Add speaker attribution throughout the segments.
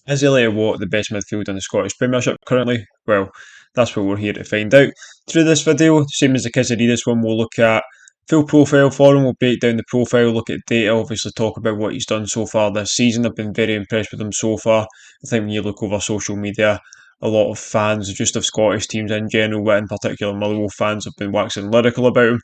Speaker 1: Is Elliot Watt the best midfielder in the Scottish Premiership currently? Well, that's what we're here to find out. Through this video, same as the Kisadidis one, we'll look at full profile for him, we'll break down the profile, look at data, obviously talk about what he's done so far this season. I've been very impressed with him so far. I think when you look over social media, a lot of fans, just of Scottish teams in general, but in particular Motherwell fans, have been waxing lyrical about him.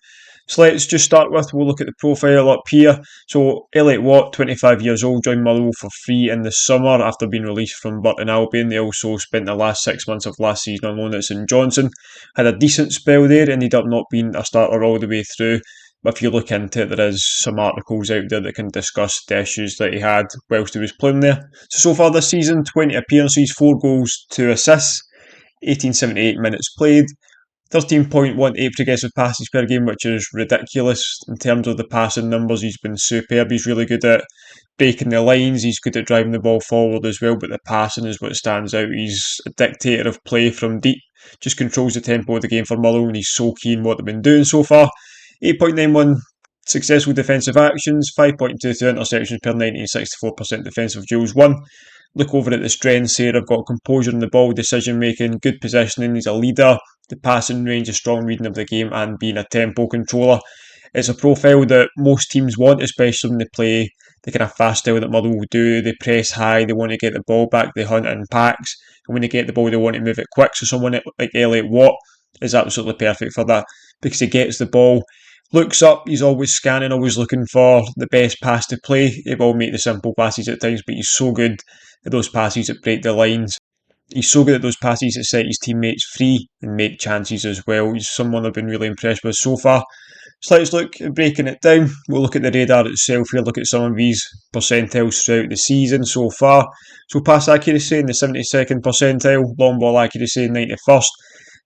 Speaker 1: So let's just start with, we'll look at the profile up here. So Elliot Watt, 25 years old, joined Motherwell for free in the summer after being released from Burton Albion. They also spent the last 6 months of last season on loan at St Johnstone. Had a decent spell there, ended up not being a starter all the way through. But if you look into it, there is some articles out there that can discuss the issues that he had whilst he was playing there. So far this season, 20 appearances, 4 goals, 2 assists, 1878 minutes played. 13.18 progressive passes per game, which is ridiculous in terms of the passing numbers. He's been superb. He's really good at breaking the lines. He's good at driving the ball forward as well, but the passing is what stands out. He's a dictator of play from deep, just controls the tempo of the game for Motherwell, and he's so keen what they've been doing so far. 8.91 successful defensive actions, 5.22 interceptions per 90 and 64% defensive duels won. Look over at the strengths here. I've got composure in the ball, decision making, good positioning. He's a leader. The passing range, a strong reading of the game, and being a tempo controller. It's a profile that most teams want, especially when they play the kind of fast style that Motherwell do. They press high, they want to get the ball back, they hunt in packs, and when they get the ball, they want to move it quick. So someone like Elliot Watt is absolutely perfect for that because he gets the ball, looks up, he's always scanning, always looking for the best pass to play. He will make the simple passes at times, but he's so good at those passes that break the lines. He's so good at those passes that set his teammates free and make chances as well. He's someone I've been really impressed with so far. So let's look at breaking it down. We'll look at the radar itself here, look at some of these percentiles throughout the season so far. So pass accuracy in the 72nd percentile, long ball accuracy 91st,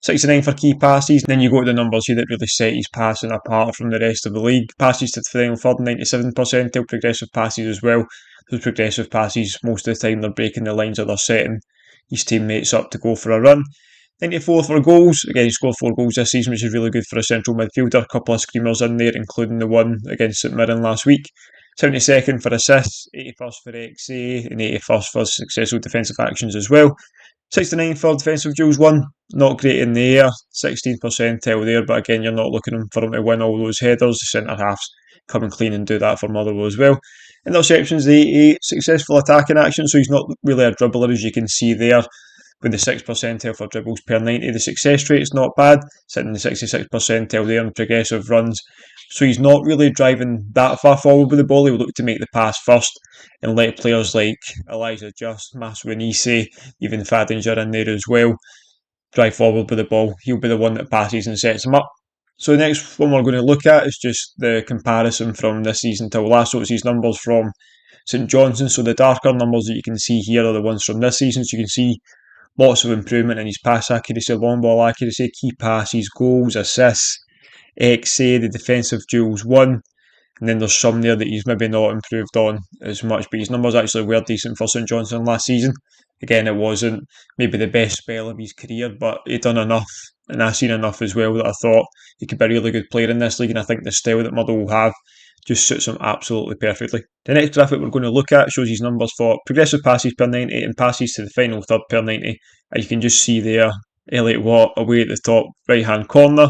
Speaker 1: 69 for key passes. Then you go to the numbers here that really set his passing apart from the rest of the league. Passes to the final third, 97 percentile, progressive passes as well. Those progressive passes, most of the time they're breaking the lines or they're setting his teammates up to go for a run. 94 for goals. Again, he scored 4 goals this season, which is really good for a central midfielder. A couple of screamers in there, including the one against St Mirren last week. 72nd for assists, 81st for XA, and 81st for successful defensive actions as well. 69 for defensive duels won. Not great in the air, 16th percentile there, but again, you're not looking for him to win all those headers. The centre halves come and clean and do that for Motherwell as well. Interceptions, the 88, successful attacking action, so he's not really a dribbler as you can see there. With the 6th percentile for dribbles per 90, the success rate is not bad, sitting in the 66th percentile there in progressive runs. So he's not really driving that far forward with the ball. He'll look to make the pass first and let players like Elijah Just, Maswinise, even Fadinger in there as well, drive forward with the ball. He'll be the one that passes and sets them up. So the next one we're going to look at is just the comparison from this season till last. So it's these numbers from St Johnstone. So the darker numbers that you can see here are the ones from this season. So you can see lots of improvement in his pass accuracy, long ball accuracy, key passes, goals, assists, XA, the defensive duels won. And then there's some there that he's maybe not improved on as much, but his numbers actually were decent for St Johnstone last season. Again, it wasn't maybe the best spell of his career, but he'd done enough, and I've seen enough as well that I thought he could be a really good player in this league, and I think the style that Motherwell have just suits him absolutely perfectly. The next graphic we're going to look at shows his numbers for progressive passes per 90 and passes to the final third per 90. And you can just see there, Elliot Watt away at the top right hand corner,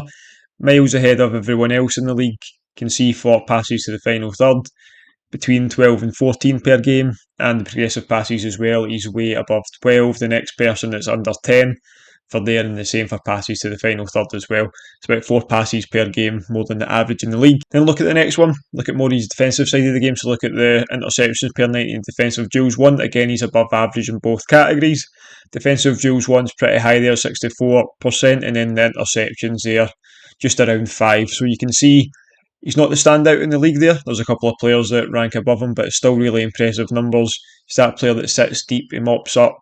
Speaker 1: miles ahead of everyone else in the league. You can see 4 passes to the final third, between 12 and 14 per game, and the progressive passes as well. He's way above 12. The next person is under 10 for there, and the same for passes to the final third as well. It's about 4 passes per game, more than the average in the league. Then look at the next one. Look at more his defensive side of the game. So look at the interceptions per 90 and defensive duels won. Again, he's above average in both categories. Defensive duels won's pretty high there, 64%, and then the interceptions there, just around 5. So you can see he's not the standout in the league there. There's a couple of players that rank above him, but it's still really impressive numbers. He's that player that sits deep, he mops up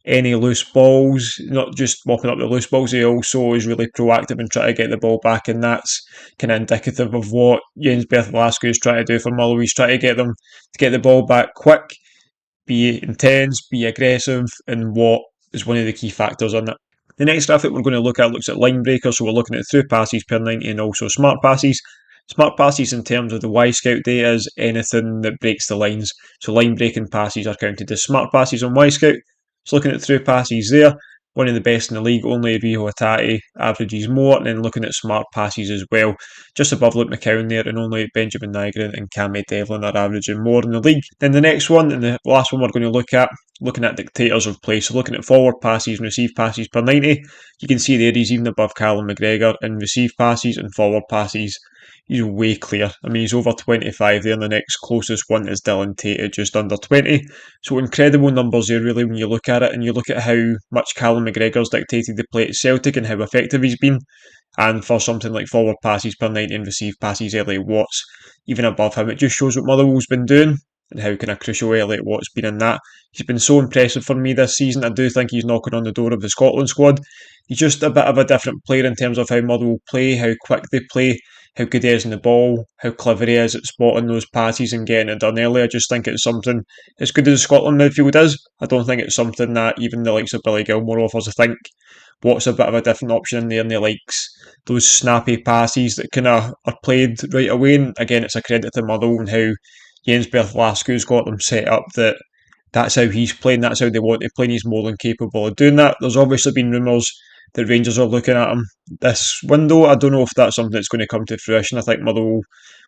Speaker 1: any loose balls, not just mopping up the loose balls, he also is really proactive and trying to get the ball back, and that's kind of indicative of what Jens Bertholascu is trying to do for Motherwell. He's trying to get them to get the ball back quick, be intense, be aggressive, and what is one of the key factors in it. The next graphic we're going to look at looks at line breakers, so we're looking at through passes per 90 and also smart passes. Smart passes in terms of the Y-Scout data is anything that breaks the lines. So line breaking passes are counted as smart passes on Y-Scout. So looking at through passes there, one of the best in the league, only Rio Hatate averages more, and then looking at smart passes as well, just above Luke McCown there, and only Benjamin Nygren and Cammy Devlin are averaging more in the league. Then the next one, and the last one we're going to look at, looking at dictators of play, so looking at forward passes and receive passes per 90, you can see there he's even above Callum McGregor in receive passes and forward passes. He's way clear. I mean, he's over 25 there, and the next closest one is Dylan Tate at just under 20. So incredible numbers there, really, when you look at it, and you look at how much Callum McGregor's dictated the play at Celtic and how effective he's been. And for something like forward passes per 90 and receive passes, Elliot Watt's even above him. It just shows what Motherwell's been doing and how kind of crucial Elliot Watt's been in that. He's been so impressive for me this season. I do think he's knocking on the door of the Scotland squad. He's just a bit of a different player in terms of how Motherwell play, how quick they play, how good he is in the ball, how clever he is at spotting those passes and getting it done early. I just think it's something, as good as Scotland midfield is, I don't think it's something that even the likes of Billy Gilmore offers. I think Watt's a bit of a different option in there, and he likes those snappy passes that kind of are played right away. And again, it's a credit to Motherwell and how Jens Berthlasku's got them set up that that's how he's playing, that's how they want to play, and he's more than capable of doing that. There's obviously been rumours that Rangers are looking at him this window. I don't know if that's something that's going to come to fruition. I think Motherwell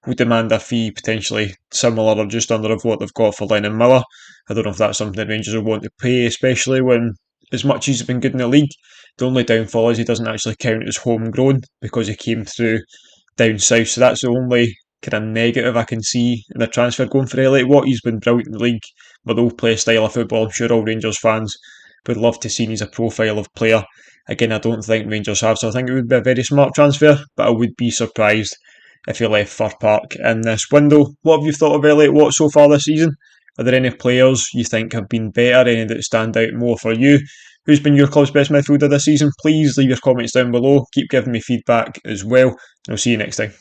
Speaker 1: will demand a fee potentially similar or just under of what they've got for Lennon Miller. I don't know if that's something that Rangers will want to pay, especially when, as much as he's been good in the league, the only downfall is he doesn't actually count as homegrown because he came through down south. So that's the only kind of negative I can see in the transfer going for Elliot Watt. He's been brilliant in the league, but they'll play a style of football I'm sure all Rangers fans would love to see him as a profile of player. Again, I don't think Rangers have, so I think it would be a very smart transfer, but I would be surprised if he left Fir Park in this window. What have you thought of Elliot Watt so far this season? Are there any players you think have been better, any that stand out more for you? Who's been your club's best midfielder this season? Please leave your comments down below. Keep giving me feedback as well, and I'll see you next time.